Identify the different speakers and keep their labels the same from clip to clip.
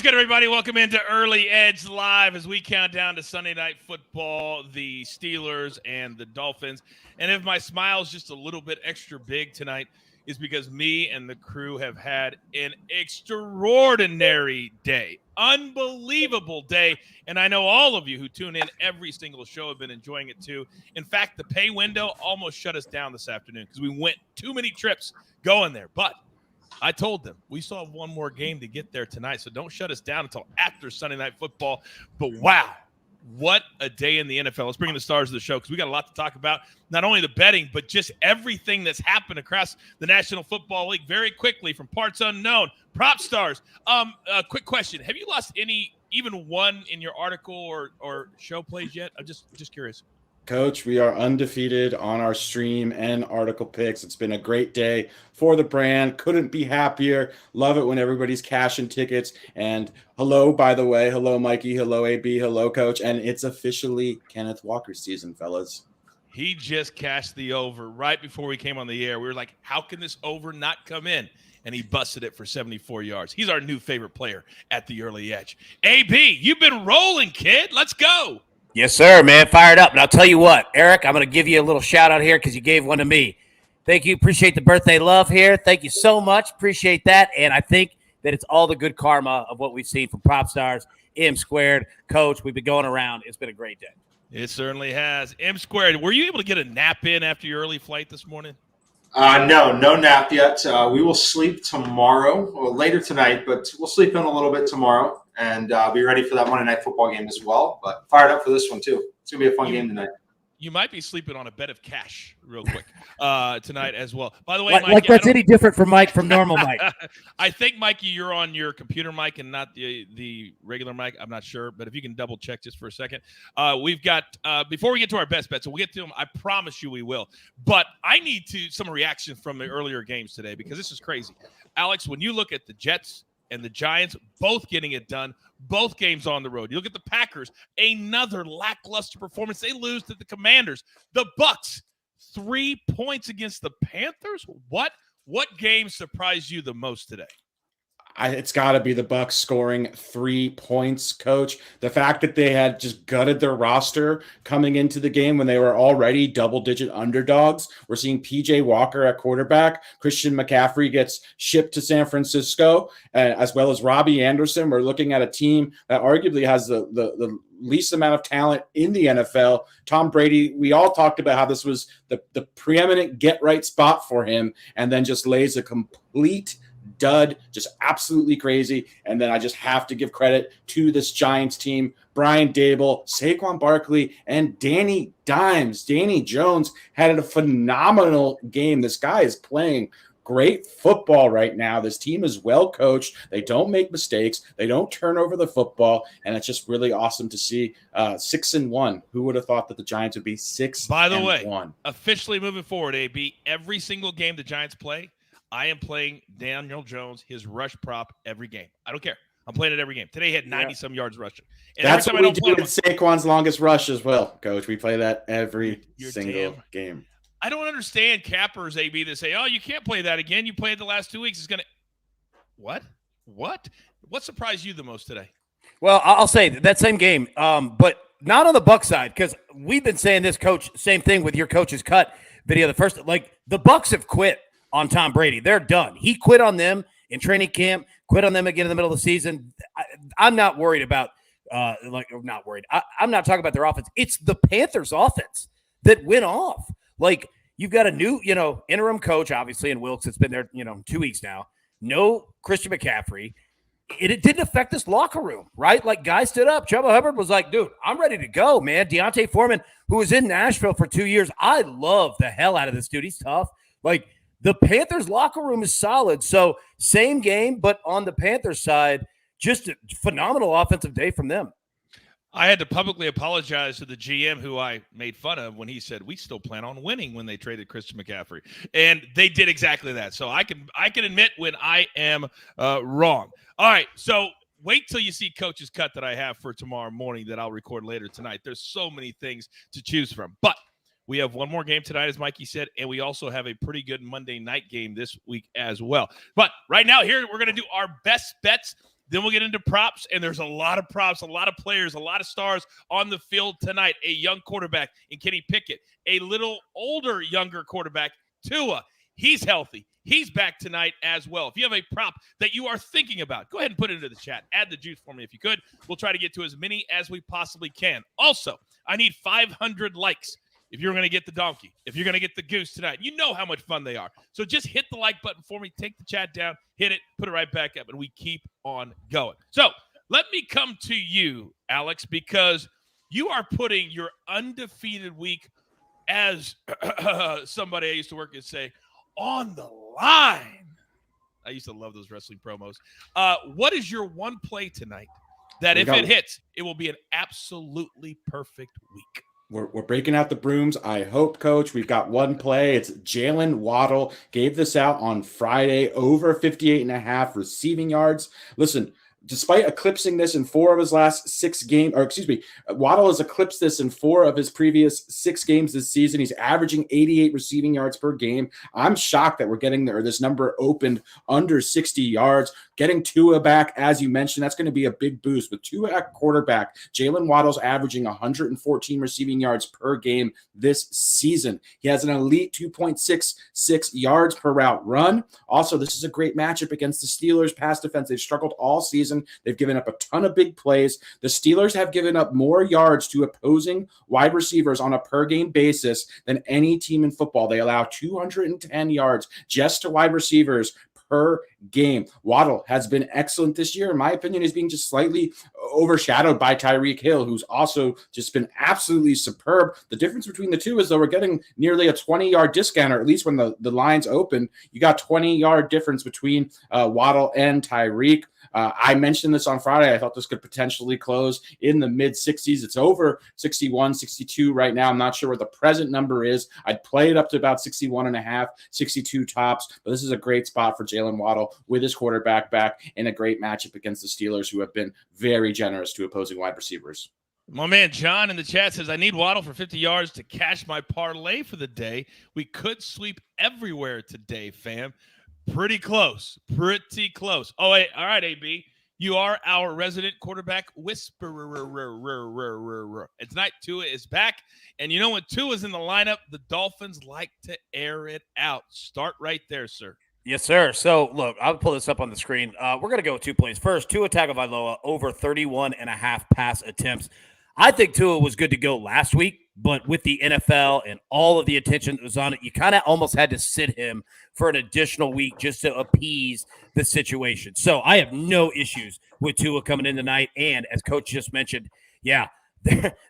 Speaker 1: What's good, everybody? Welcome into Early Edge Live as we count down to Sunday Night Football, the Steelers and the Dolphins. And if my smile is just a little bit extra big tonight, is because me and the crew have had an extraordinary day, unbelievable day. And I know all of you who tune in every single show have been enjoying it too. In fact, the pay window almost shut us down this afternoon because we went too many trips going there. But I told them we still have one more game to get there tonight, so don't shut us down until after Sunday Night Football. But wow, what a day in the NFL. Let's bring in the stars of the show because we got a lot to talk about, not only the betting, but just everything that's happened across the National Football League very quickly from parts unknown. Prop stars. A quick question. Have you lost even one in your article or show plays yet? I'm just curious.
Speaker 2: Coach, we are undefeated on our stream and article picks. It's been a great day for the brand. Couldn't be happier. Love it when everybody's cashing tickets. And hello, by the way. Hello, Mikey. Hello, AB. Hello, Coach. And it's officially Kenneth Walker season, fellas.
Speaker 1: He just cashed the over right before we came on the air. We were like, how can this over not come in? And he busted it for 74 yards. He's our new favorite player at the early edge. AB, you've been rolling, kid. Let's go.
Speaker 3: Yes, sir, man. Fired up. And I'll tell you what, Eric, I'm going to give you a little shout out here because you gave one to me. Thank you. Appreciate the birthday love here. Thank you so much. Appreciate that. And I think that it's all the good karma of what we've seen from Prop Stars, M Squared, Coach. We've been going around. It's been a great day.
Speaker 1: It certainly has. M Squared, were you able to get a nap in after your early flight this morning?
Speaker 4: No nap yet. We will sleep tomorrow or later tonight, but we'll sleep in a little bit tomorrow and be ready for that Monday Night Football game as well. But fired up for this one too. It's gonna be a fun game tonight.
Speaker 1: You might be sleeping on a bed of cash real quick tonight as well. By the way,
Speaker 3: like
Speaker 1: Mikey,
Speaker 3: that's any different from Mike from normal Mike.
Speaker 1: I think, Mikey, you're on your computer mic and not the regular mic. I'm not sure, but if you can double check just for a second. We've got before we get to our best bets, so we'll get to them. I promise you we will. But I need some reaction from the earlier games today because this is crazy. Alex, when you look at the Jets and the Giants both getting it done, both games on the road. You look at the Packers, another lackluster performance. They lose to the Commanders. The Bucks, 3 points against the Panthers. What game surprised you the most today?
Speaker 2: It's got to be the Bucks scoring 3 points, Coach. The fact that they had just gutted their roster coming into the game when they were already double-digit underdogs. We're seeing P.J. Walker at quarterback. Christian McCaffrey gets shipped to San Francisco, as well as Robbie Anderson. We're looking at a team that arguably has the least amount of talent in the NFL. Tom Brady, we all talked about how this was the preeminent get-right spot for him, and then just lays a complete dud, just absolutely crazy. And then I just have to give credit to this Giants team. Brian Dable, Saquon Barkley, and Danny Dimes. Danny Jones had a phenomenal game. This guy is playing great football right now. This team is well coached. They don't make mistakes. They don't turn over the football. And it's just really awesome to see 6-1. Who would have thought that the Giants would be 6-1?
Speaker 1: By the way, officially moving forward, AB, every single game the Giants play, I am playing Daniel Jones, his rush prop, every game. I don't care. I'm playing it every game. Today he had 90-some yards rushing. And
Speaker 2: that's what we do with Saquon's longest rush as well, Coach. We play that every single game.
Speaker 1: I don't understand cappers, AB, that say, oh, you can't play that again. You played the last 2 weeks. It's going to – what? What surprised you the most today?
Speaker 3: Well, I'll say that same game, but not on the Bucs side because we've been saying this, Coach, same thing with your Coach's Cut video. The Bucs have quit on Tom Brady. They're done. He quit on them in training camp, quit on them again in the middle of the season. I'm not worried about not worried. I'm not talking about their offense. It's the Panthers offense that went off. Like, you've got a new, interim coach, obviously, in Wilkes. It's been there, 2 weeks now. No Christian McCaffrey. It didn't affect this locker room, right? Like, guys stood up. Chuba Hubbard was like, dude, I'm ready to go, man. Deontay Foreman, who was in Nashville for 2 years. I love the hell out of this dude. He's tough. Like, the Panthers locker room is solid. So same game, but on the Panthers side, just a phenomenal offensive day from them.
Speaker 1: I had to publicly apologize to the GM who I made fun of when he said we still plan on winning when they traded Christian McCaffrey. And they did exactly that. So I can admit when I am wrong. All right, so wait till you see Coach's Cut that I have for tomorrow morning that I'll record later tonight. There's so many things to choose from. But we have one more game tonight, as Mikey said, and we also have a pretty good Monday night game this week as well. But right now, here we're going to do our best bets Then we'll get into props, and there's a lot of props, a lot of players, a lot of stars on the field tonight. A young quarterback in Kenny Pickett, a little older, younger quarterback, Tua. He's healthy. He's back tonight as well. If you have a prop that you are thinking about, go ahead and put it into the chat. Add the juice for me if you could. We'll try to get to as many as we possibly can. Also, I need 500 likes if you're going to get the donkey, if you're going to get the goose tonight. You know how much fun they are. So just hit the like button for me. Take the chat down, hit it, put it right back up, and we keep on going. So let me come to you, Alex, because you are putting your undefeated week, as somebody I used to work with say, on the line. I used to love those wrestling promos. What is your one play tonight that if it hits, it will be an absolutely perfect week?
Speaker 2: We're breaking out the brooms. I hope, Coach. We've got one play. It's Jalen Waddle. Gave this out on Friday, over 58.5 receiving yards. Listen, despite eclipsing this in 4 of his last 6 games, Waddle has eclipsed this in 4 of his previous 6 games this season. He's averaging 88 receiving yards per game. I'm shocked that we're getting there. This number opened under 60 yards. Getting Tua back, as you mentioned, that's going to be a big boost. With Tua at quarterback, Jalen Waddle's averaging 114 receiving yards per game this season. He has an elite 2.66 yards per route run. Also, this is a great matchup against the Steelers' pass defense. They've struggled all season. They've given up a ton of big plays. The Steelers have given up more yards to opposing wide receivers on a per-game basis than any team in football. They allow 210 yards just to wide receivers per game. Waddle has been excellent this year. In my opinion, he's being just slightly overshadowed by Tyreek Hill, who's also just been absolutely superb. The difference between the two is, though, we're getting nearly a 20-yard discount, or at least when the lines open, you got 20-yard difference between Waddle and Tyreek. I mentioned this on Friday. I thought this could potentially close in the mid-60s. It's over 61, 62 right now. I'm not sure what the present number is. I'd play it up to about 61.5, 62 tops. But this is a great spot for Jalen Waddle with his quarterback back in a great matchup against the Steelers, who have been very generous to opposing wide receivers.
Speaker 1: My man John in the chat says, I need Waddle for 50 yards to cash my parlay for the day. We could sweep everywhere today, fam. Pretty close. Pretty close. Oh, wait. All right, AB. You are our resident quarterback whisperer. And tonight, Tua is back. And you know when Tua's in the lineup, the Dolphins like to air it out. Start right there, sir.
Speaker 3: Yes, sir. So, look, I'll pull this up on the screen. We're going to go with 2 plays. First, Tua Tagovailoa, over 31.5 pass attempts. I think Tua was good to go last week, but with the NFL and all of the attention that was on it, you kind of almost had to sit him for an additional week just to appease the situation. So I have no issues with Tua coming in tonight. And as Coach just mentioned, yeah,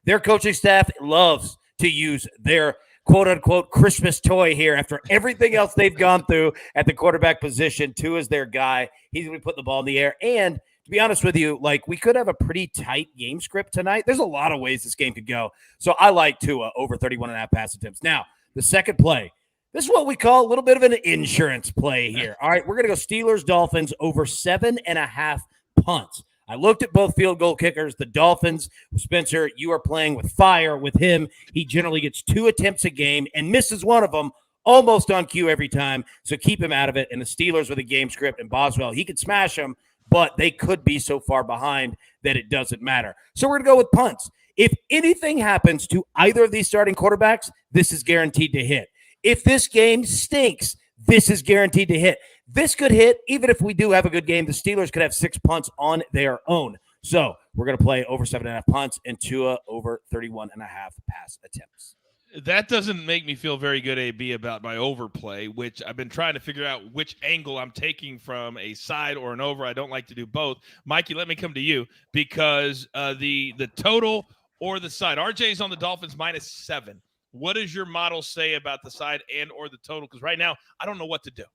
Speaker 3: their coaching staff loves to use their quote-unquote Christmas toy here after everything else they've gone through at the quarterback position. Tua's their guy. He's going to be putting the ball in the air. And to be honest with you, like, we could have a pretty tight game script tonight. There's a lot of ways this game could go. So I like Tua over 31.5 pass attempts. Now, the second play, this is what we call a little bit of an insurance play here. All right, we're going to go Steelers-Dolphins over 7.5 punts. I looked at both field goal kickers. The Dolphins, Spencer, you are playing with fire with him. He generally gets 2 attempts a game and misses one of them almost on cue every time. So keep him out of it. And the Steelers with a game script, and Boswell, he could smash them, but they could be so far behind that it doesn't matter. So we're going to go with punts. If anything happens to either of these starting quarterbacks, this is guaranteed to hit. If this game stinks, this is guaranteed to hit. This could hit even if we do have a good game. The Steelers could have 6 punts on their own. So we're going to play over 7.5 punts and Tua over 31.5 pass attempts.
Speaker 1: That doesn't make me feel very good, AB, about my overplay, which I've been trying to figure out which angle I'm taking from, a side or an over. I don't like to do both. Mikey, let me come to you, because the total or the side. RJ's on the Dolphins -7. What does your model say about the side and or the total? Because right now, I don't know what to do.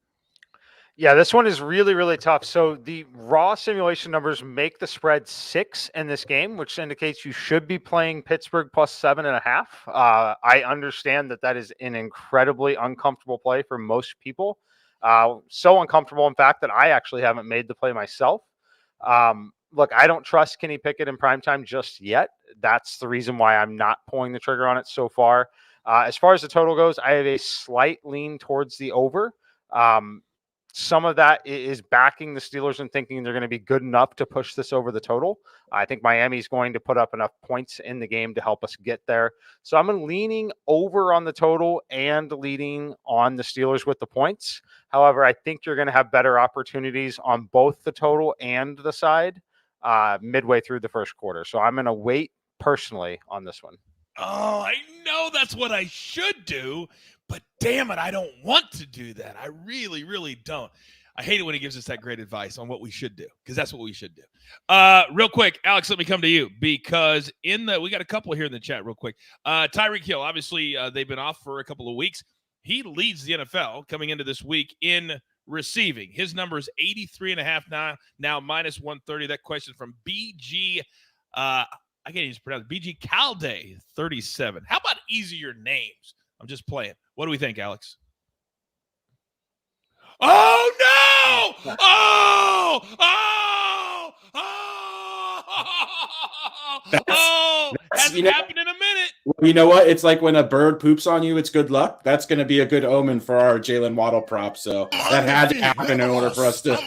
Speaker 5: Yeah, this one is really, really tough. So the raw simulation numbers make the spread 6 in this game, which indicates you should be playing Pittsburgh +7.5. I understand that is an incredibly uncomfortable play for most people. So uncomfortable, in fact, that I actually haven't made the play myself. Look, I don't trust Kenny Pickett in primetime just yet. That's the reason why I'm not pulling the trigger on it so far. As far as the total goes, I have a slight lean towards the over. some of that is backing the Steelers and thinking they're going to be good enough to push this over the total. I think Miami's going to put up enough points in the game to help us get there. So I'm leaning over on the total and leading on the Steelers with the points. However, I think you're going to have better opportunities on both the total and the side midway through the first quarter. So I'm going to wait personally on this one.
Speaker 1: Oh, I know that's what I should do, but damn it, I don't want to do that. I really, really don't. I hate it when he gives us that great advice on what we should do, because that's what we should do. Real quick, Alex, let me come to you, because we got a couple here in the chat real quick. Tyreek Hill, obviously they've been off for a couple of weeks. He leads the NFL coming into this week in receiving. His number is 83.5 now minus 130. That question from BG I can't even pronounce it. BG Calday 37. How about easier names? I'm just playing. What do we think, Alex? Oh no! Hasn't happened in a minute.
Speaker 2: You know what? It's like when a bird poops on you, it's good luck. That's going to be a good omen for our Jalen Waddle prop. So that had to happen in order for us to.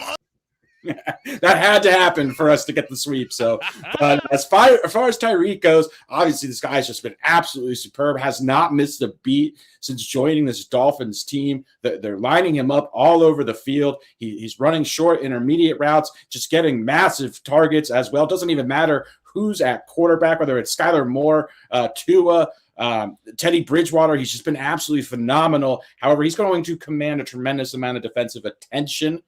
Speaker 2: That had to happen for us to get the sweep. So, as far as Tyreek goes, obviously this guy's just been absolutely superb. Has not missed a beat since joining this Dolphins team. They're lining him up all over the field. He's running short, intermediate routes, just getting massive targets as well. Doesn't even matter who's at quarterback, whether it's Skylar Moore, Tua, Teddy Bridgewater. He's just been absolutely phenomenal. However, he's going to command a tremendous amount of defensive attention.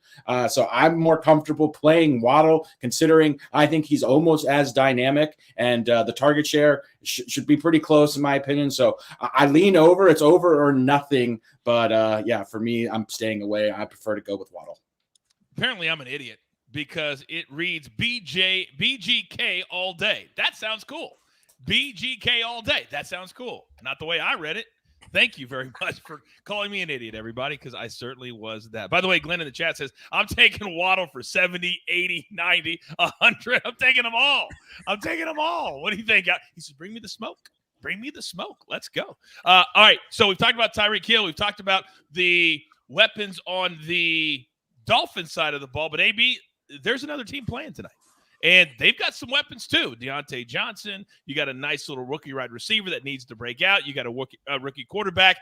Speaker 2: So I'm more comfortable playing Waddle, considering I think he's almost as dynamic, and the target share should be pretty close in my opinion. So I lean over. It's over or nothing. But yeah, for me, I'm staying away. I prefer to go with Waddle.
Speaker 1: Apparently, I'm an idiot because it reads BGK all day. That sounds cool. BGK all day. That sounds cool. Not the way I read it. Thank you very much for calling me an idiot, everybody, because I certainly was that. By the way, Glenn in the chat says, I'm taking Waddle for 70, 80, 90, 100. I'm taking them all. What do you think? He says, bring me the smoke. Bring me the smoke. Let's go. All right, so we've talked about Tyreek Hill. We've talked about the weapons on the Dolphins side of the ball. But, AB, there's another team playing tonight. And they've got some weapons, too. Deontay Johnson. You got a nice little rookie wide receiver that needs to break out. You got a rookie quarterback.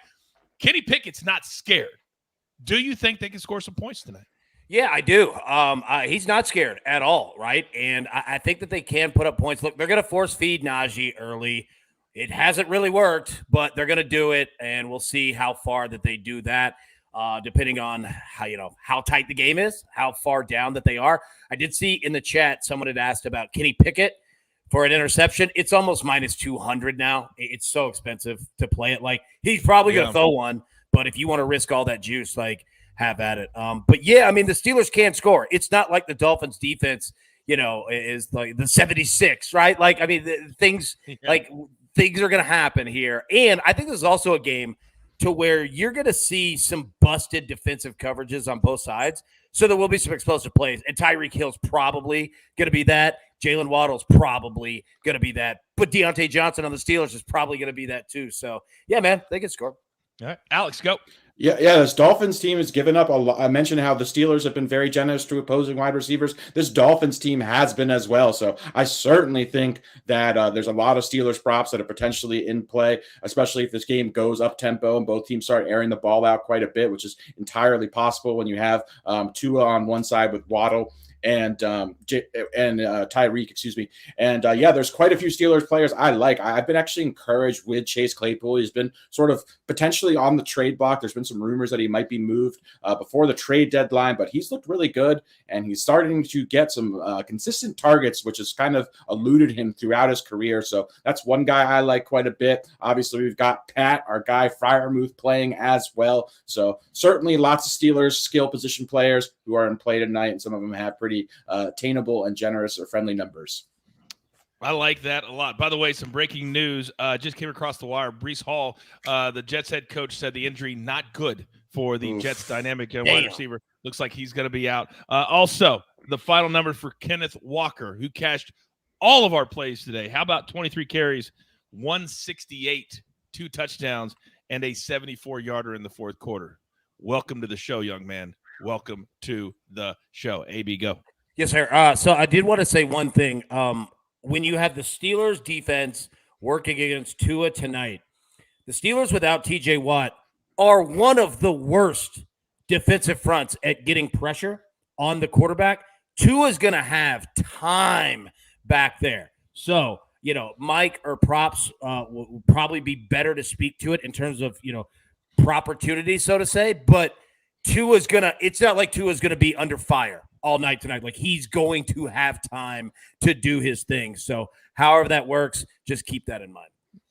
Speaker 1: Kenny Pickett's not scared. Do you think they can score some points tonight?
Speaker 3: Yeah, I do. He's not scared at all, right? And I think that they can put up points. Look, they're going to force feed Najee early. It hasn't really worked, but they're going to do it, and we'll see how far that they do that. Depending on how tight the game is, how far down that they are. I did see in the chat someone had asked about Kenny Pickett for an interception. It's almost minus 200 now. It's so expensive to play it. Like, he's probably going to throw one, but if you want to risk all that juice, like, have at it. But yeah, I mean, the Steelers can score. It's not like the Dolphins defense, is like the 76, right? Like, I mean, things are going to happen here. And I think this is also a game to where you're going to see some busted defensive coverages on both sides. So there will be some explosive plays. And Tyreek Hill's probably going to be that. Jalen Waddle's probably going to be that. But Deontay Johnson on the Steelers is probably going to be that too. So, yeah, man, they can score.
Speaker 1: All right. Alex, go.
Speaker 2: Yeah, this Dolphins team has given up a lot. I mentioned how the Steelers have been very generous to opposing wide receivers. This Dolphins team has been as well. So I certainly think that there's a lot of Steelers props that are potentially in play, especially if this game goes up tempo and both teams start airing the ball out quite a bit, which is entirely possible when you have Tua on one side with Waddle and Tyreek, excuse me. And yeah, there's quite a few Steelers players I like. I've been actually encouraged with Chase Claypool. He's been sort of potentially on the trade block. There's been some rumors that he might be moved before the trade deadline, but he's looked really good, and he's starting to get some consistent targets, which has kind of eluded him throughout his career. So that's one guy I like quite a bit. Obviously, we've got Pat, our guy Freiermuth, playing as well. So certainly lots of Steelers skill position players who are in play tonight, and some of them have pretty attainable and generous or friendly numbers.
Speaker 1: I like that a lot. By the way, some breaking news just came across the wire. Breece Hall, the Jets head coach, said the injury not good for the Jets dynamic wide receiver. Looks like he's going to be out. Also, the final number for Kenneth Walker, who cashed all of our plays today. How about 23 carries, 168, 2 touchdowns, and a 74-yarder in the fourth quarter? Welcome to the show, young man. welcome to the show. AB, go.
Speaker 3: Yes, sir. So I did want to say one thing. When you have the Steelers defense working against Tua tonight, the Steelers without TJ Watt are one of the worst defensive fronts at getting pressure on the quarterback. Tua's going to have time back there. So, Mike or Props will probably be better to speak to it in terms of, opportunity, so to say. But it's not like Tua's going to be under fire all night tonight. Like, he's going to have time to do his thing. So however that works, just keep that in mind.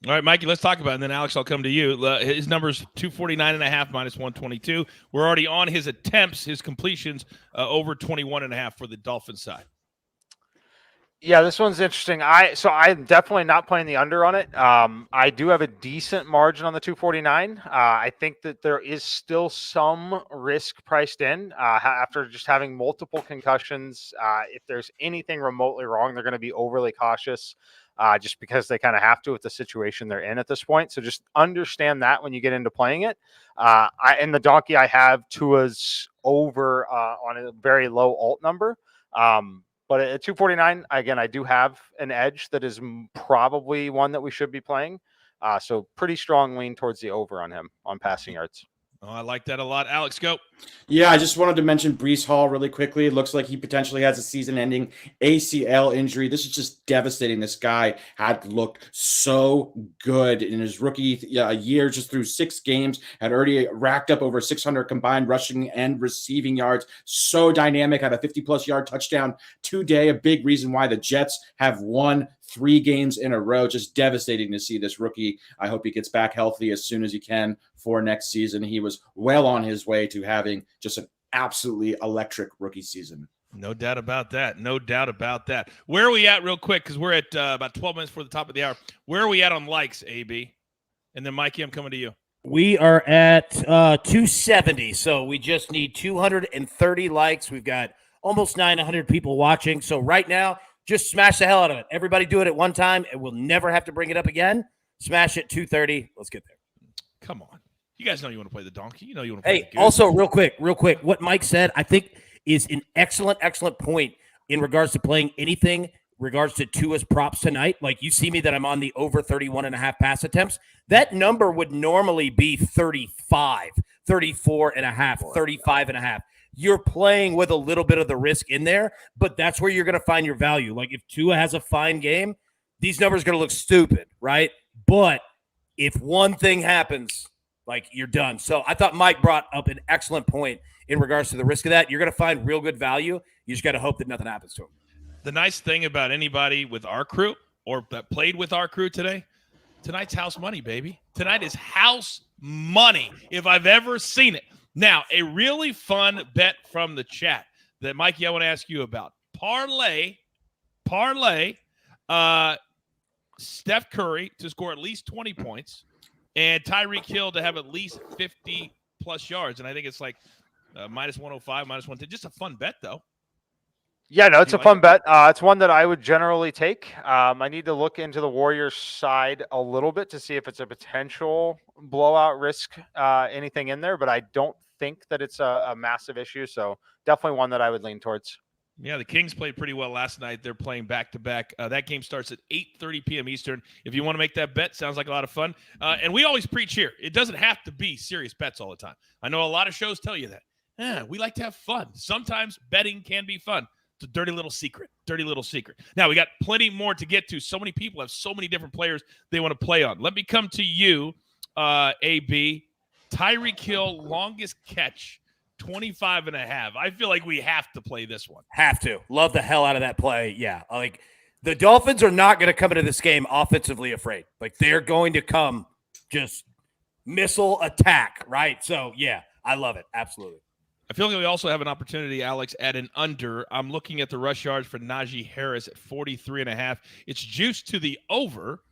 Speaker 1: All right, Mikey, let's talk about it. And then, Alex, I'll come to you. His number's 249.5 minus 122. We're already on his attempts, his completions, over 21.5 for the Dolphins side.
Speaker 5: Yeah, this one's interesting. I'm definitely not playing the under on it. I do have a decent margin on the 249. I think that there is still some risk priced in after just having multiple concussions. If there's anything remotely wrong, they're going to be overly cautious just because they kind of have to with the situation they're in at this point. So just understand that when you get into playing it. In the donkey, I have Tua's over on a very low alt number. But at 249, again, I do have an edge that is probably one that we should be playing. So pretty strong lean towards the over on him on passing yards.
Speaker 1: Oh, I like that a lot. Alex, go.
Speaker 2: Yeah, I just wanted to mention Breece Hall really quickly. It looks like he potentially has a season-ending ACL injury. This is just devastating. This guy had looked so good in his rookie year, just through 6 games, had already racked up over 600 combined rushing and receiving yards. So dynamic, had a 50-plus yard touchdown today. A big reason why the Jets have won 3 games in a row. Just devastating to see this rookie. I hope he gets back healthy as soon as he can for next season. He was well on his way to having just an absolutely electric rookie season.
Speaker 1: No doubt about that. No doubt about that. Where are we at real quick? Because we're at about 12 minutes before the top of the hour. Where are we at on likes, AB? And then, Mikey, I'm coming to you.
Speaker 3: We are at 270. So we just need 230 likes. We've got almost 900 people watching. So right now, just smash the hell out of it. Everybody do it at one time, and we'll never have to bring it up again. Smash it, 230. Let's get there.
Speaker 1: Come on. You guys know you want to play the donkey. You know you want to play the goose.
Speaker 3: Also, real quick, what Mike said, I think is an excellent point in regards to playing anything in regards to Tua's props tonight. Like, you see me that I'm on the over 31.5 pass attempts. That number would normally be 35, 34.5, 35.5. You're playing with a little bit of the risk in there, but that's where you're going to find your value. Like, if Tua has a fine game, these numbers are going to look stupid, right? But if one thing happens, like, you're done. So I thought Mike brought up an excellent point in regards to the risk of that. You're going to find real good value. You just got to hope that nothing happens to him.
Speaker 1: The nice thing about anybody with our crew or that played with our crew today, tonight's house money, baby. Tonight is house money, if I've ever seen it. Now, a really fun bet from the chat that, Mikey, I want to ask you about. Parlay, Steph Curry to score at least 20 points and Tyreek Hill to have at least 50-plus yards. And I think it's like minus 105, minus 110. Just a fun bet, though.
Speaker 5: Yeah, no, it's a fun bet. It's one that I would generally take. I need to look into the Warriors side a little bit to see if it's a potential blowout risk, anything in there, but I don't think that it's a massive issue. So definitely one that I would lean towards.
Speaker 1: Yeah, the Kings played pretty well last night. They're playing back-to-back. That game starts at 8:30 p.m. Eastern. If you want to make that bet, sounds like a lot of fun. And we always preach here. It doesn't have to be serious bets all the time. I know a lot of shows tell you that. We like to have fun. Sometimes betting can be fun. It's a dirty little secret. Now, we got plenty more to get to. So many people have so many different players they want to play on. Let me come to you, AB. Tyreek Hill, longest catch, 25.5. I feel like we have to play this one.
Speaker 3: Have to. Love the hell out of that play. Yeah. Like, the Dolphins are not going to come into this game offensively afraid. Like, they're going to come just missile attack, right? So, yeah, I love it. Absolutely.
Speaker 1: I feel like we also have an opportunity, Alex, at an under. I'm looking at the rush yards for Najee Harris at 43.5. It's juiced to the over,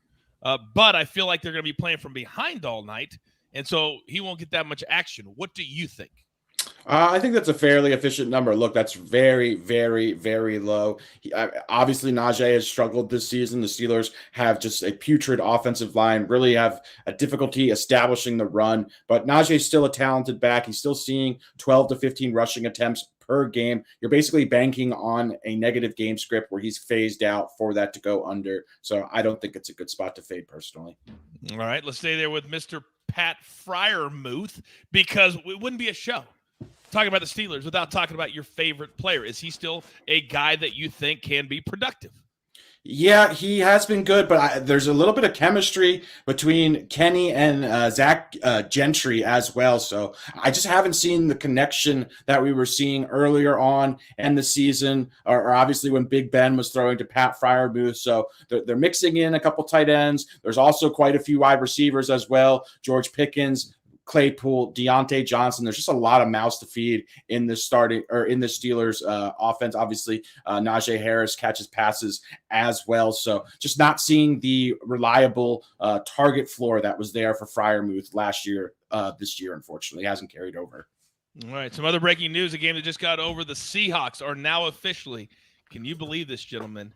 Speaker 1: but I feel like they're going to be playing from behind all night, and so he won't get that much action. What do you think?
Speaker 2: I think that's a fairly efficient number. Look, that's very, very, very low. Obviously, Najee has struggled this season. The Steelers have just a putrid offensive line, really have a difficulty establishing the run. But Najee is still a talented back. He's still seeing 12 to 15 rushing attempts per game. You're basically banking on a negative game script where he's phased out for that to go under. So I don't think it's a good spot to fade personally.
Speaker 1: All right, let's stay there with Mr. Pat Freiermuth, because it wouldn't be a show talking about the Steelers without talking about your favorite player. Is he still a guy that you think can be productive?
Speaker 2: Yeah, he has been good, but there's a little bit of chemistry between Kenny and Zach Gentry as well. So I just haven't seen the connection that we were seeing earlier on in the season, or obviously when Big Ben was throwing to Pat Freiermuth. So they're mixing in a couple tight ends. There's also quite a few wide receivers as well. George Pickens, Claypool, Deontay Johnson. There's just a lot of mouths to feed in the Steelers offense. Obviously, Najee Harris catches passes as well. So just not seeing the reliable target floor that was there for Freiermuth last year. This year, unfortunately, hasn't carried over.
Speaker 1: All right. Some other breaking news. A game that just got over. The Seahawks are now officially, can you believe this, gentlemen,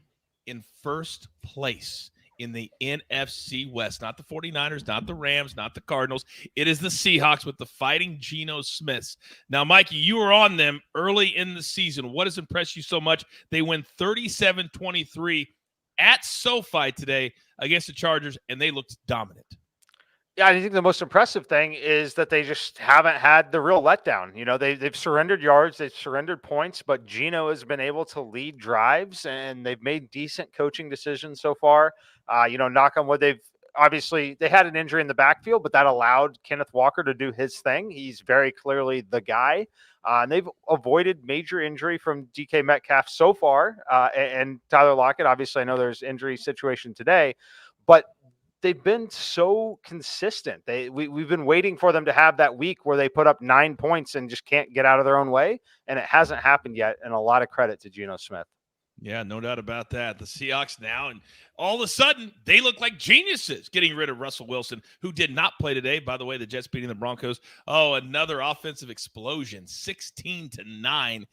Speaker 1: in first place in the NFC West. Not the 49ers, not the Rams, not the Cardinals. It is the Seahawks with the Fighting Geno Smiths. Now, Mikey, you were on them early in the season. What has impressed you so much? They win 37-23 at SoFi today against the Chargers, and they looked dominant.
Speaker 5: Yeah, I think the most impressive thing is that they just haven't had the real letdown. You know, they've surrendered yards, they've surrendered points, but Geno has been able to lead drives, and they've made decent coaching decisions so far. Knock on wood, they had an injury in the backfield, but that allowed Kenneth Walker to do his thing. He's very clearly the guy. And they've avoided major injury from DK Metcalf so far, and Tyler Lockett. Obviously, I know there's injury situation today, but they've been so consistent. We've been waiting for them to have that week where they put up 9 points and just can't get out of their own way, and it hasn't happened yet. And a lot of credit to Geno Smith.
Speaker 1: Yeah, no doubt about that. The Seahawks now, and all of a sudden, they look like geniuses getting rid of Russell Wilson, who did not play today. By the way, the Jets beating the Broncos. Oh, another offensive explosion, 16-9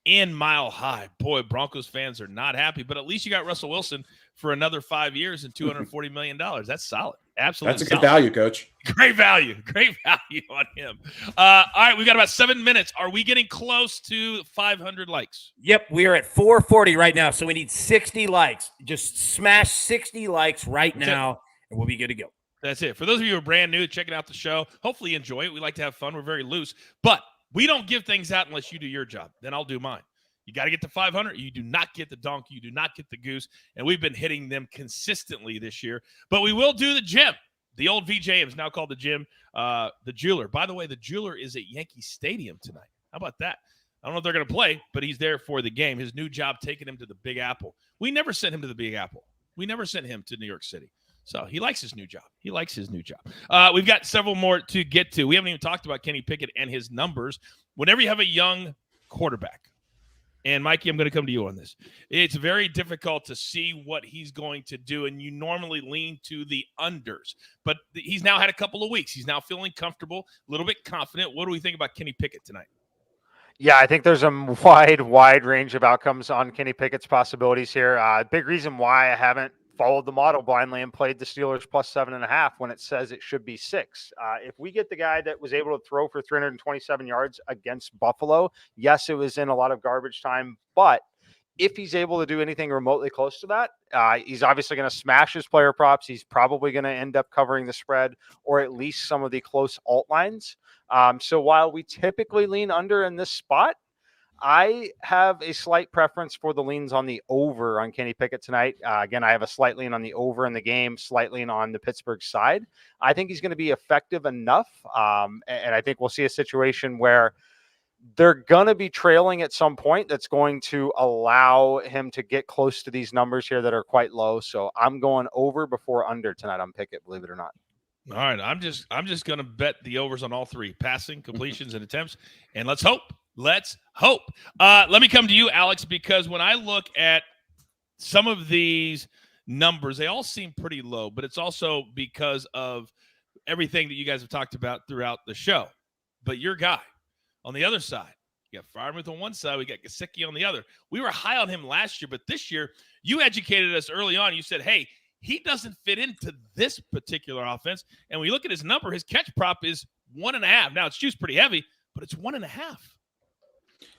Speaker 1: in Mile High. Boy, Broncos fans are not happy, but at least you got Russell Wilson for another 5 years and $240 million. That's solid. Absolutely.
Speaker 2: That's a good value, Coach.
Speaker 1: Great value. Great value on him. All right, we got about 7 minutes. Are we getting close to 500 likes?
Speaker 3: Yep, we are at 440 right now, so we need 60 likes. Just smash 60 likes right now, and we'll be good to go.
Speaker 1: That's it. For those of you who are brand new, checking out the show, hopefully you enjoy it. We like to have fun. We're very loose. But we don't give things out unless you do your job. Then I'll do mine. You got to get to 500. You do not get the donkey. You do not get the goose. And we've been hitting them consistently this year. But we will do the gym. The old VJ is now called the gym. The jeweler. By the way, the jeweler is at Yankee Stadium tonight. How about that? I don't know if they're going to play, but he's there for the game. His new job taking him to the Big Apple. We never sent him to the Big Apple. We never sent him to New York City. So he likes his new job. We've got several more to get to. We haven't even talked about Kenny Pickett and his numbers. Whenever you have a young quarterback, and Mikey, I'm going to come to you on this. It's very difficult to see what he's going to do, and you normally lean to the unders. But he's now had a couple of weeks. He's now feeling comfortable, a little bit confident. What do we think about Kenny Pickett tonight?
Speaker 5: Yeah, I think there's a wide range of outcomes on Kenny Pickett's possibilities here. Big reason why I haven't followed the model blindly and played the Steelers plus 7.5 when it says it should be 6. If we get the guy that was able to throw for 327 yards against Buffalo, yes, it was in a lot of garbage time, but if he's able to do anything remotely close to that, he's obviously going to smash his player props. He's probably going to end up covering the spread or at least some of the close alt lines. So while we typically lean under in this spot, I have a slight preference for the leans on the over on Kenny Pickett tonight. Again, I have a slight lean on the over in the game, slight lean on the Pittsburgh side. I think he's going to be effective enough. And I think we'll see a situation where they're going to be trailing at some point that's going to allow him to get close to these numbers here that are quite low. So I'm going over before under tonight on Pickett, believe it or not.
Speaker 1: All right, I'm just going to bet the overs on all three, passing, completions, and attempts, and let's hope. Let's hope. Let me come to you, Alex, because when I look at some of these numbers, they all seem pretty low, but it's also because of everything that you guys have talked about throughout the show. But your guy on the other side. You got Freiermuth on one side. We got Gesicki on the other. We were high on him last year, but this year you educated us early on. You said, hey, he doesn't fit into this particular offense. And when you look at his number, his catch prop is 1.5. Now, it's juiced pretty heavy, but it's 1.5.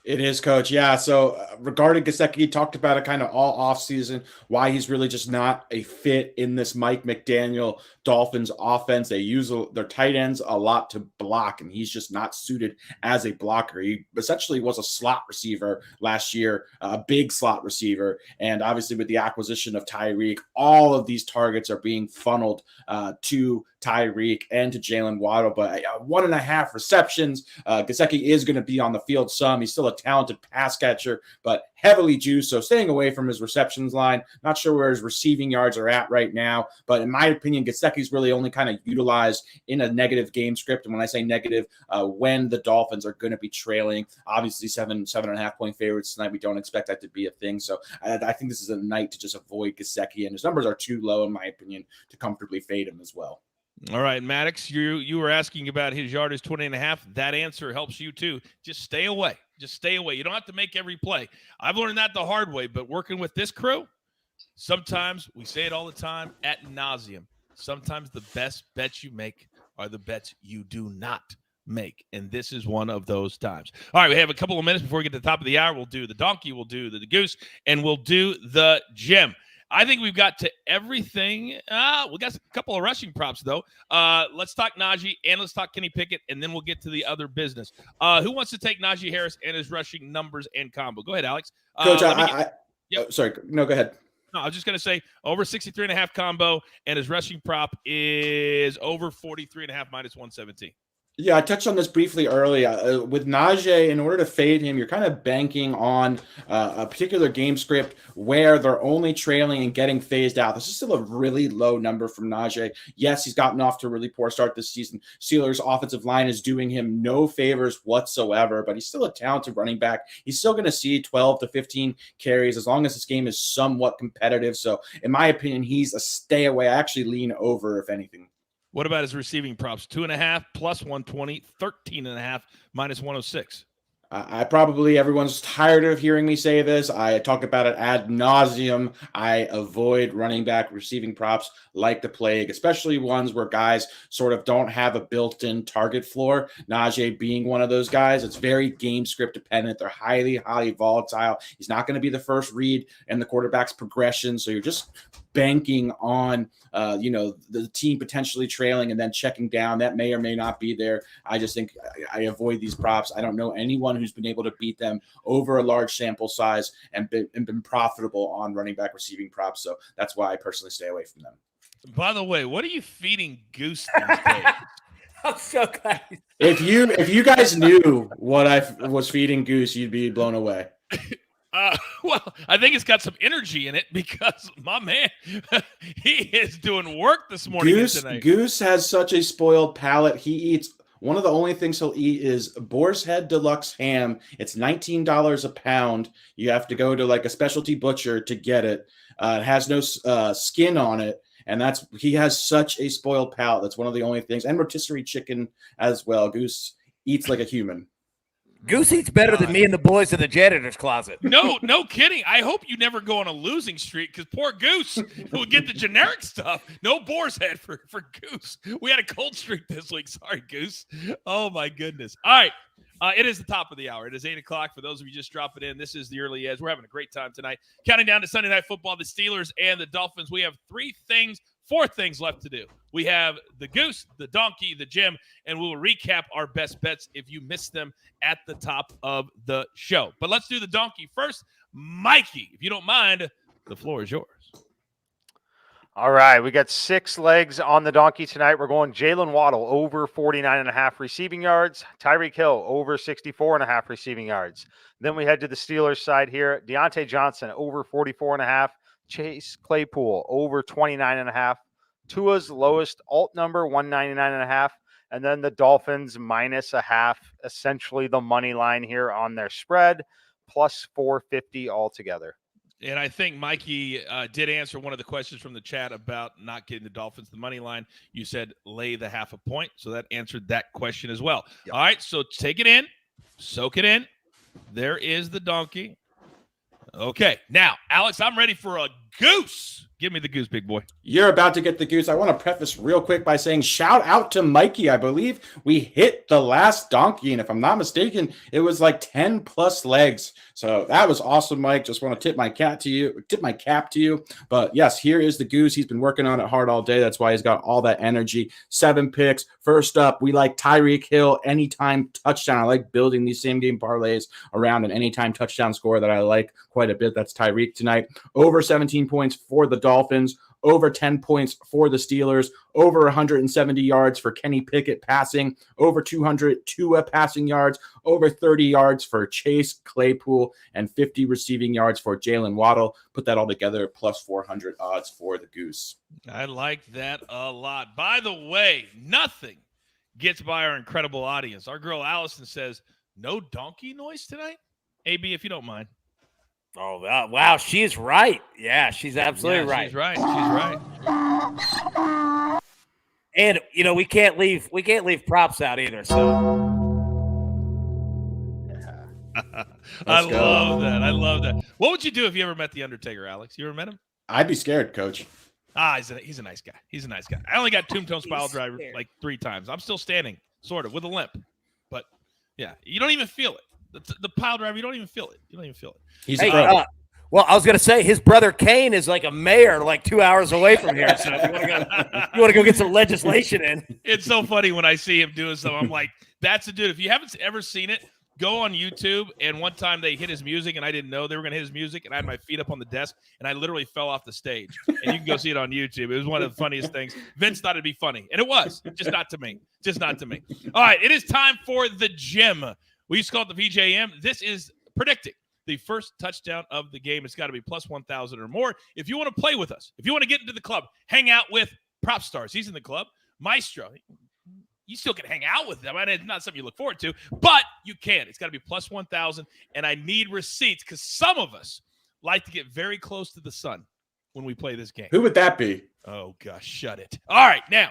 Speaker 2: It is, Coach. Yeah. So regarding Gesicki, he talked about it kind of all offseason, why he's really just not a fit in this Mike McDaniel Dolphins offense. They use their tight ends a lot to block, and he's just not suited as a blocker. He essentially was a slot receiver last year, a big slot receiver. And obviously with the acquisition of Tyreek, all of these targets are being funneled to Tyreek and to Jalen Waddle, but 1.5 receptions. Gesicki is going to be on the field some. He's still a talented pass catcher, but heavily juiced, so staying away from his receptions line. Not sure where his receiving yards are at right now, but in my opinion, Gesicki's really only kind of utilized in a negative game script. And when I say negative, when the Dolphins are going to be trailing, obviously 7.5 point favorites tonight, we don't expect that to be a thing. So I think this is a night to just avoid Gesicki, and his numbers are too low, in my opinion, to comfortably fade him as well.
Speaker 1: All right, Maddox, you were asking about his yardage 20.5. That answer helps you too. Just stay away. Just stay away. You don't have to make every play. I've learned that the hard way, but working with this crew, sometimes we say it all the time ad nauseum. Sometimes the best bets you make are the bets you do not make, and this is one of those times. All right, we have a couple of minutes before we get to the top of the hour. We'll do the donkey, we'll do the goose, and we'll do the gem. I think we've got to everything. We got a couple of rushing props, though. Let's talk Najee, and let's talk Kenny Pickett, and then we'll get to the other business. Who wants to take Najee Harris and his rushing numbers and combo? Go ahead, Alex.
Speaker 2: Coach,
Speaker 1: Yep.
Speaker 2: Sorry. No, go ahead.
Speaker 1: No, I was just going to say over 63.5 combo, and his rushing prop is over 43.5 minus 117.
Speaker 2: Yeah, I touched on this briefly earlier. With Najee, in order to fade him, you're kind of banking on a particular game script where they're only trailing and getting phased out. This is still a really low number from Najee. Yes, he's gotten off to a really poor start this season. Steelers' offensive line is doing him no favors whatsoever, but he's still a talented running back. He's still going to see 12 to 15 carries as long as this game is somewhat competitive. So, in my opinion, he's a stay away. I actually lean over, if anything.
Speaker 1: What about his receiving props? 2.5 plus 120, 13.5 minus 106.
Speaker 2: Everyone's tired of hearing me say this. I talk about it ad nauseum. I avoid running back receiving props like the plague, especially ones where guys sort of don't have a built-in target floor. Najee being one of those guys. It's very game script dependent. They're highly, highly volatile. He's not going to be the first read in the quarterback's progression. So you're just banking on, the team potentially trailing and then checking down. That may or may not be there. I just think I avoid these props. I don't know anyone who's been able to beat them over a large sample size and been profitable on running back receiving props. So that's why I personally stay away from them.
Speaker 1: By the way, what are you feeding Goose these days?
Speaker 3: I'm so glad.
Speaker 2: If you guys knew what I was feeding Goose, you'd be blown away.
Speaker 1: Well, I think it's got some energy in it because my man, he is doing work this morning.
Speaker 2: Goose has such a spoiled palate. He eats one of the only things he'll eat is Boar's Head Deluxe ham. It's $19 a pound. You have to go to like a specialty butcher to get it. It has no skin on it. And he has such a spoiled palate. That's one of the only things. And rotisserie chicken as well. Goose eats like a human.
Speaker 3: Goose eats better than me and the boys in the janitor's closet.
Speaker 1: No kidding. I hope you never go on a losing streak because poor Goose will get the generic stuff. No Boar's Head for Goose. We had a cold streak this week. Sorry, Goose. Oh, my goodness. All right. It is the top of the hour. It is 8 o'clock. For those of you just dropping in, this is the early edge. We're having a great time tonight. Counting down to Sunday Night Football, the Steelers and the Dolphins. We have four things left to do. We have the goose, the donkey, the gem, and we'll recap our best bets if you missed them at the top of the show. But let's do the donkey first. Mikey, if you don't mind, the floor is yours.
Speaker 5: All right, we got 6 legs on the donkey tonight. We're going Jalen Waddle over 49.5 receiving yards. Tyreek Hill over 64.5 receiving yards. Then we head to the Steelers side here. Deontay Johnson over 44.5. Chase Claypool over 29.5. Tua's lowest alt number 199.5. And then the Dolphins minus a half, essentially the money line here on their spread, plus 450 altogether.
Speaker 1: And I think Mikey did answer one of the questions from the chat about not getting the Dolphins the money line. You said lay the half a point, so that answered that question as well. Yep. All right, so take it in. Soak it in. There is the donkey. Okay, now, Alex, I'm ready for a goose. Give me the goose, big boy.
Speaker 2: You're about to get the goose. I want to preface real quick by saying shout out to Mikey. I believe we hit the last donkey, and if I'm not mistaken, it was like 10 plus legs. So that was awesome, Mike. Just want to tip my cap to you. But yes, here is the goose. He's been working on it hard all day. That's why he's got all that energy. 7 picks. First up, we like Tyreek Hill anytime touchdown. I like building these same game parlays around an anytime touchdown score that I like quite a bit. That's Tyreek tonight. Over 17 points for the Dolphins, over 10 points for the Steelers, over 170 yards for Kenny Pickett passing, over 200 Tua passing yards, over 30 yards for Chase Claypool, and 50 receiving yards for Jalen Waddle. Put that all together, plus 400 odds for the goose.
Speaker 1: I like that a lot. By the way, nothing gets by our incredible audience. Our girl Allison says, no donkey noise tonight? AB, if you don't mind.
Speaker 3: Oh, wow. She's right. Yeah, she's absolutely right.
Speaker 1: She's right. She's right.
Speaker 3: And, we can't leave props out either. So
Speaker 1: I love that. I love that. What would you do if you ever met The Undertaker, Alex? You ever met him?
Speaker 2: I'd be scared, Coach.
Speaker 1: He's a nice guy. He's a nice guy. I only got Tombstone Spiral Driver like 3 times. I'm still standing, sort of, with a limp. But, yeah, you don't even feel it. The pile driver, you don't even feel it.
Speaker 2: He's a pro.
Speaker 3: Well, I was going to say his brother Kane is like a mayor like 2 hours away from here. So if you want to go get some legislation in.
Speaker 1: It's so funny when I see him doing something. I'm like, that's the dude. If you haven't ever seen it, go on YouTube. And one time they hit his music, and I didn't know they were going to hit his music. And I had my feet up on the desk, and I literally fell off the stage. And you can go see it on YouTube. It was one of the funniest things. Vince thought it'd be funny, and it was. Just not to me. All right, it is time for the gym. We used to call it the VJM. This is predicting the first touchdown of the game. It's got to be plus 1,000 or more. If you want to play with us, if you want to get into the club, hang out with Prop Stars. He's in the club. Maestro, you still can hang out with them. I mean, it's not something you look forward to, but you can. It's got to be plus 1,000, and I need receipts because some of us like to get very close to the sun when we play this game.
Speaker 2: Who would that be?
Speaker 1: Oh, gosh, shut it. All right, now,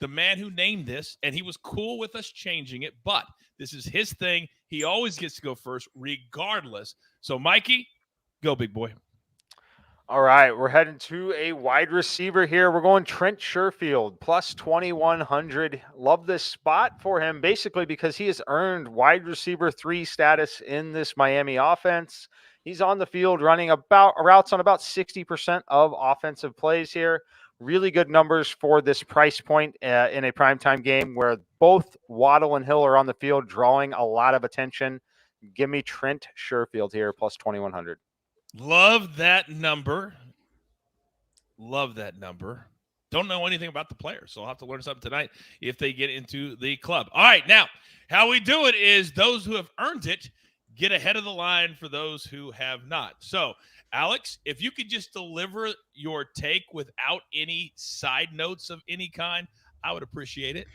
Speaker 1: the man who named this, and he was cool with us changing it, but this is his thing. He always gets to go first regardless. So, Mikey, go, big boy.
Speaker 5: All right, we're heading to a wide receiver here. We're going Trent Sherfield, plus 2,100. Love this spot for him, basically because he has earned wide receiver 3 status in this Miami offense. He's on the field running routes on about 60% of offensive plays here. Really good numbers for this price point in a primetime game where both Waddle and Hill are on the field drawing a lot of attention. Give me Trent Sherfield here, plus 2,100.
Speaker 1: Love that number. Don't know anything about the player, so I'll have to learn something tonight if they get into the club. All right, now, how we do it is those who have earned it get ahead of the line for those who have not. So, Alex, if you could just deliver your take without any side notes of any kind, I would appreciate it.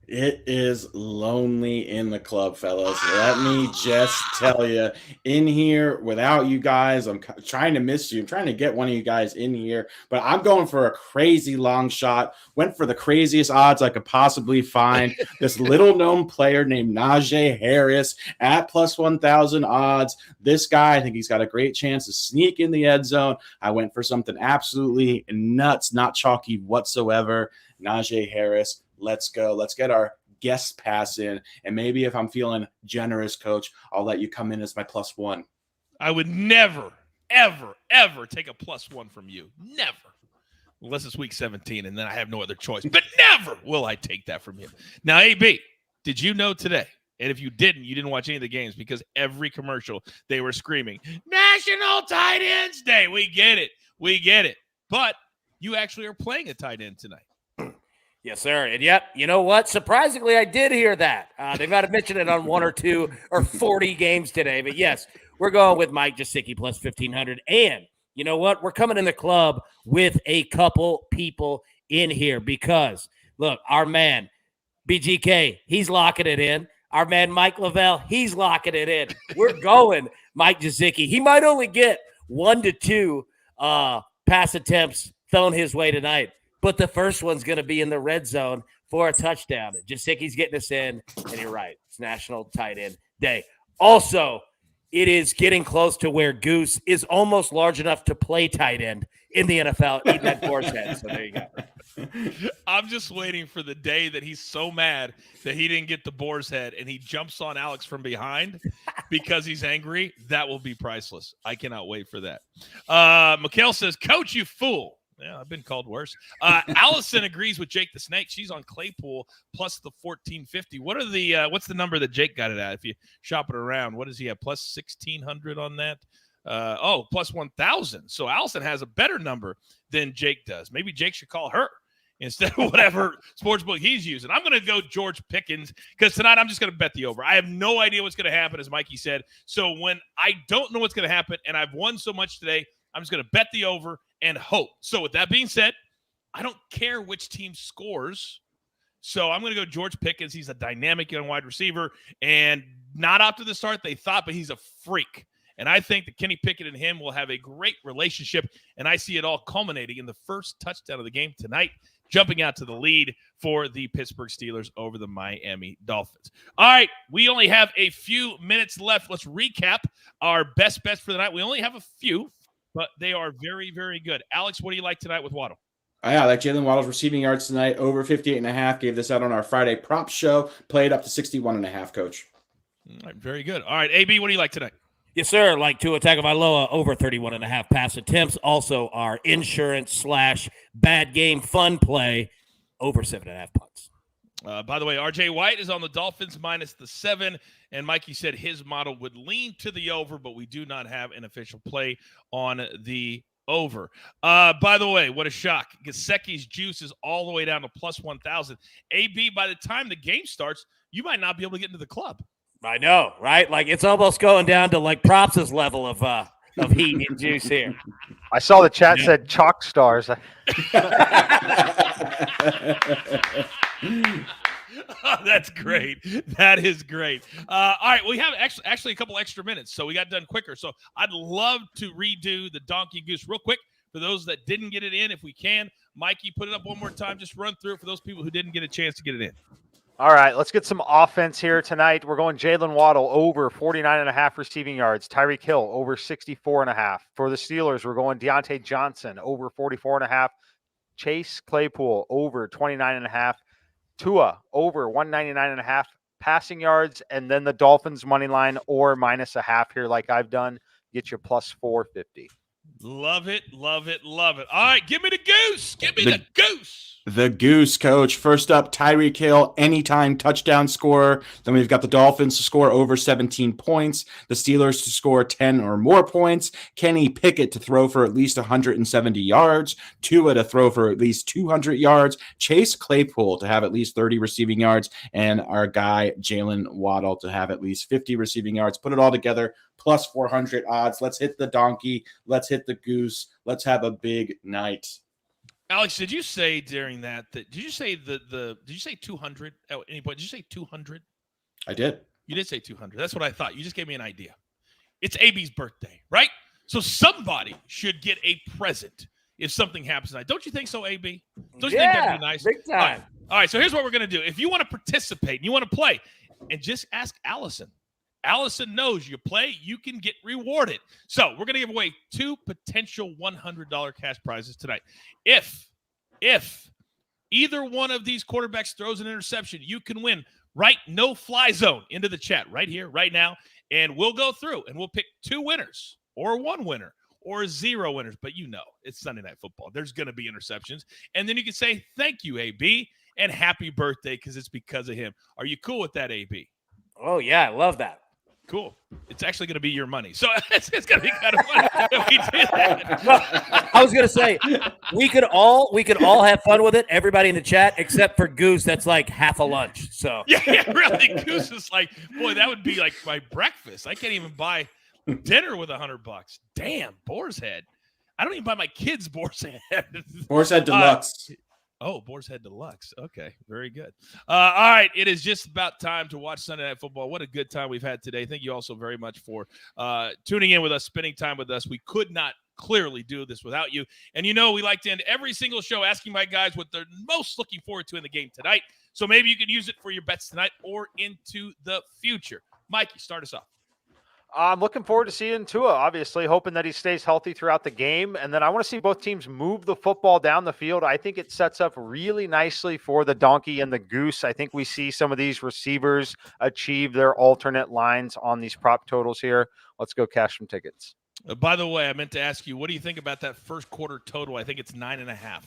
Speaker 2: It is lonely in the club, fellas. Let me just tell you, in here without you guys, I'm trying to miss you. I'm trying to get one of you guys in here, but I'm going for a crazy long shot. Went for the craziest odds I could possibly find. This little known player named Najee Harris at plus 1,000 odds. This guy, I think he's got a great chance to sneak in the end zone. I went for something absolutely nuts, not chalky whatsoever. Najee Harris. Let's go. Let's get our guest pass in. And maybe if I'm feeling generous, Coach, I'll let you come in as my plus 1.
Speaker 1: I would never, ever, ever take a plus 1 from you. Never. Unless it's week 17, and then I have no other choice. But never will I take that from you. Now, AB, did you know today? And if you didn't watch any of the games because every commercial, they were screaming, National Tight Ends Day. We get it. But you actually are playing a tight end tonight.
Speaker 3: Yes, sir. And yep, you know what? Surprisingly, I did hear that. They might have mentioned it on 1 or 2 or 40 games today. But yes, we're going with Mike Gesicki plus 1,500. And you know what? We're coming in the club with a couple people in here because, look, our man, BGK, he's locking it in. Our man, Mike Lavelle, he's locking it in. We're going Mike Gesicki. He might only get 1 to 2 pass attempts thrown his way tonight. But the first one's going to be in the red zone for a touchdown. Gesicki's getting us in, and you're right. It's National Tight End Day. Also, it is getting close to where Goose is almost large enough to play tight end in the NFL, eating that boar's head. So there you go.
Speaker 1: I'm just waiting for the day that he's so mad that he didn't get the boar's head and he jumps on Alex from behind because he's angry. That will be priceless. I cannot wait for that. Mikhail says, Coach, you fool. Yeah, I've been called worse. Allison agrees with Jake the Snake. She's on Claypool plus the 1450. What's the number that Jake got it at? If you shop it around, what does he have? Plus 1600 on that? Plus 1000. So Allison has a better number than Jake does. Maybe Jake should call her instead of whatever sportsbook he's using. I'm going to go George Pickens because tonight I'm just going to bet the over. I have no idea what's going to happen, as Mikey said. So when I don't know what's going to happen and I've won so much today, I'm just going to bet the over and hope. So with that being said, I don't care which team scores. So I'm going to go George Pickens. He's a dynamic young wide receiver and not up to the start they thought, but he's a freak. And I think that Kenny Pickett and him will have a great relationship, and I see it all culminating in the first touchdown of the game tonight, jumping out to the lead for the Pittsburgh Steelers over the Miami Dolphins. All right, we only have a few minutes left. Let's recap our best bets for the night. We only have a few, but they are very, very good. Alex, what do you like tonight with Waddle?
Speaker 2: Yeah, I like Jalen Waddle's receiving yards tonight, over 58.5. Gave this out on our Friday prop show. Played up to 61.5, Coach.
Speaker 1: All right, very good. All right, AB, what do you like tonight?
Speaker 3: Yes, sir. Like Tua Tagovailoa, over 31.5 pass attempts. Also, our insurance/bad game fun play, over 7.5 punts.
Speaker 1: By the way, RJ White is on the Dolphins minus the 7, and Mikey said his model would lean to the over, but we do not have an official play on the over. By the way, what a shock. Gesicki's juice is all the way down to plus 1,000. AB, by the time the game starts, you might not be able to get into the club.
Speaker 3: I know, right? Like it's almost going down to like Props' level of heat and juice here.
Speaker 5: I saw the chat said chalk stars.
Speaker 1: Oh, that's great. That is great. All right, we have actually a couple extra minutes, so we got done quicker. So I'd love to redo the Donkey Goose real quick for those that didn't get it in, if we can. Mikey, put it up one more time. Just run through it for those people who didn't get a chance to get it in.
Speaker 5: All right, let's get some offense here tonight. We're going Jalen Waddle over 49.5 receiving yards. Tyreek Hill over 64.5. For the Steelers, we're going Deontay Johnson over 44.5. Chase Claypool over 29.5. Tua over 199.5 passing yards. And then the Dolphins money line or minus a half here like I've done. Get your plus 450.
Speaker 1: Love it, love it, love it. All right, give me the goose. Give me the goose.
Speaker 2: The Goose, Coach. First up, Tyreek Hill, anytime touchdown scorer. Then we've got the Dolphins to score over 17 points. The Steelers to score 10 or more points. Kenny Pickett to throw for at least 170 yards. Tua to throw for at least 200 yards. Chase Claypool to have at least 30 receiving yards. And our guy, Jalen Waddle, to have at least 50 receiving yards. Put it all together, plus 400 odds. Let's hit the donkey. Let's hit the goose. Let's have a big night.
Speaker 1: Alex, did you say during that did you say did you say 200 at any point? Did you say 200?
Speaker 2: I did.
Speaker 1: You did say 200. That's what I thought. You just gave me an idea. It's AB's birthday, right? So somebody should get a present if something happens tonight. Don't you think so, AB? Don't you think that'd be nice?
Speaker 3: Big time.
Speaker 1: All right, so here's what we're going to do. If you want to participate and you want to play, and just ask Allison. Allison knows you play, you can get rewarded. So we're going to give away 2 potential $100 cash prizes tonight. If either one of these quarterbacks throws an interception, you can win. Right, no fly zone into the chat right here, right now. And we'll go through and we'll pick 2 winners or 1 winner or 0 winners. But you know, it's Sunday Night Football. There's going to be interceptions. And then you can say, thank you, AB, and happy birthday because it's because of him. Are you cool with that, AB?
Speaker 3: Oh, yeah, I love that.
Speaker 1: Cool. It's actually going to be your money. So it's going to be kind of funny if we do that.
Speaker 3: I was going to say, we could all have fun with it, everybody in the chat, except for Goose. That's like half a lunch. So
Speaker 1: yeah, really. Goose is like, boy, that would be like my breakfast. I can't even buy dinner with $100. Damn, boar's head. I don't even buy my kids boar's head.
Speaker 2: Boar's Head Deluxe.
Speaker 1: Boar's Head Deluxe. Okay, very good. All right, it is just about time to watch Sunday Night Football. What a good time we've had today. Thank you all so very much for tuning in with us, spending time with us. We could not clearly do this without you. And you know we like to end every single show asking my guys what they're most looking forward to in the game tonight. So maybe you can use it for your bets tonight or into the future. Mikey, start us off.
Speaker 5: I'm looking forward to seeing Tua, obviously, hoping that he stays healthy throughout the game. And then I want to see both teams move the football down the field. I think it sets up really nicely for the donkey and the goose. I think we see some of these receivers achieve their alternate lines on these prop totals here. Let's go cash some tickets.
Speaker 1: By the way, I meant to ask you, what do you think about that first quarter total? I think it's 9.5.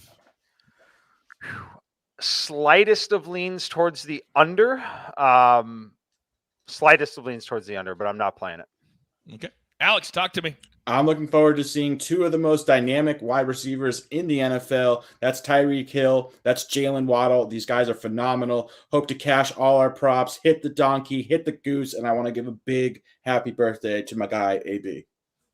Speaker 5: Slightest of leans towards the under. Slightest of leans towards the under, but I'm not playing it.
Speaker 1: Okay. Alex, talk to me.
Speaker 2: I'm looking forward to seeing two of the most dynamic wide receivers in the NFL. That's Tyreek Hill. That's Jalen Waddle. These guys are phenomenal. Hope to cash all our props, hit the donkey, hit the goose, and I want to give a big happy birthday to my guy, AB.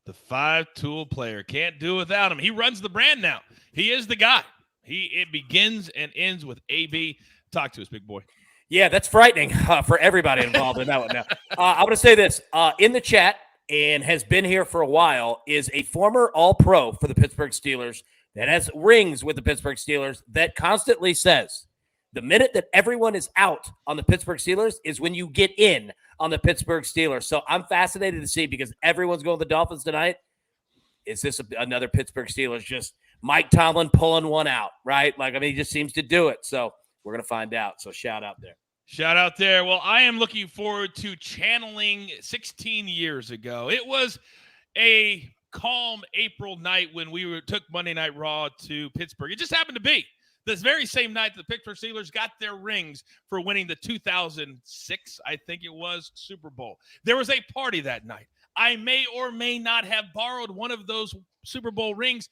Speaker 1: The 5-tool player. Can't do without him. He runs the brand now. He is the guy. It begins and ends with AB. Talk to us, big boy.
Speaker 3: Yeah, that's frightening for everybody involved in that one now. I'm going to say this. In the chat, and has been here for a while, is a former All-Pro for the Pittsburgh Steelers that has rings with the Pittsburgh Steelers that constantly says the minute that everyone is out on the Pittsburgh Steelers is when you get in on the Pittsburgh Steelers. So I'm fascinated to see, because everyone's going to the Dolphins tonight. Is this another Pittsburgh Steelers, just Mike Tomlin pulling one out, right? Like, I mean, he just seems to do it. So we're going to find out. So shout out there.
Speaker 1: Shout out there. Well, I am looking forward to channeling 16 years ago. It was a calm April night when we took Monday Night Raw to Pittsburgh. It just happened to be this very same night that the Pittsburgh Steelers got their rings for winning the 2006, I think it was, Super Bowl. There was a party that night. I may or may not have borrowed one of those Super Bowl rings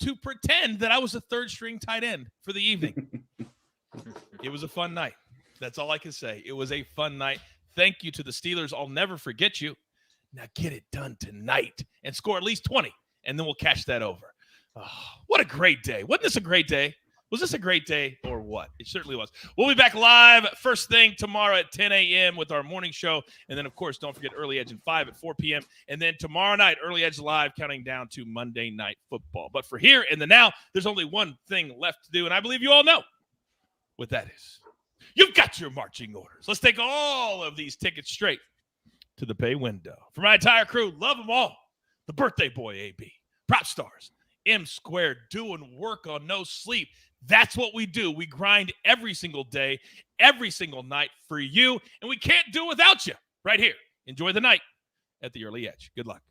Speaker 1: to pretend that I was a third-string tight end for the evening. It was a fun night. That's all I can say. It was a fun night. Thank you to the Steelers. I'll never forget you. Now get it done tonight and score at least 20, and then we'll cash that over. Oh, what a great day. Wasn't this a great day? Was this a great day or what? It certainly was. We'll be back live first thing tomorrow at 10 a.m. with our morning show. And then, of course, don't forget Early Edge and 5 at 4 p.m. And then tomorrow night, Early Edge Live, counting down to Monday Night Football. But for here and the now, there's only one thing left to do, and I believe you all know what that is. You've got your marching orders. Let's take all of these tickets straight to the pay window. For my entire crew, love them all. The birthday boy, AB. Prop stars, M Squared, doing work on no sleep. That's what we do. We grind every single day, every single night for you, and we can't do it without you right here. Enjoy the night at the Early Edge. Good luck.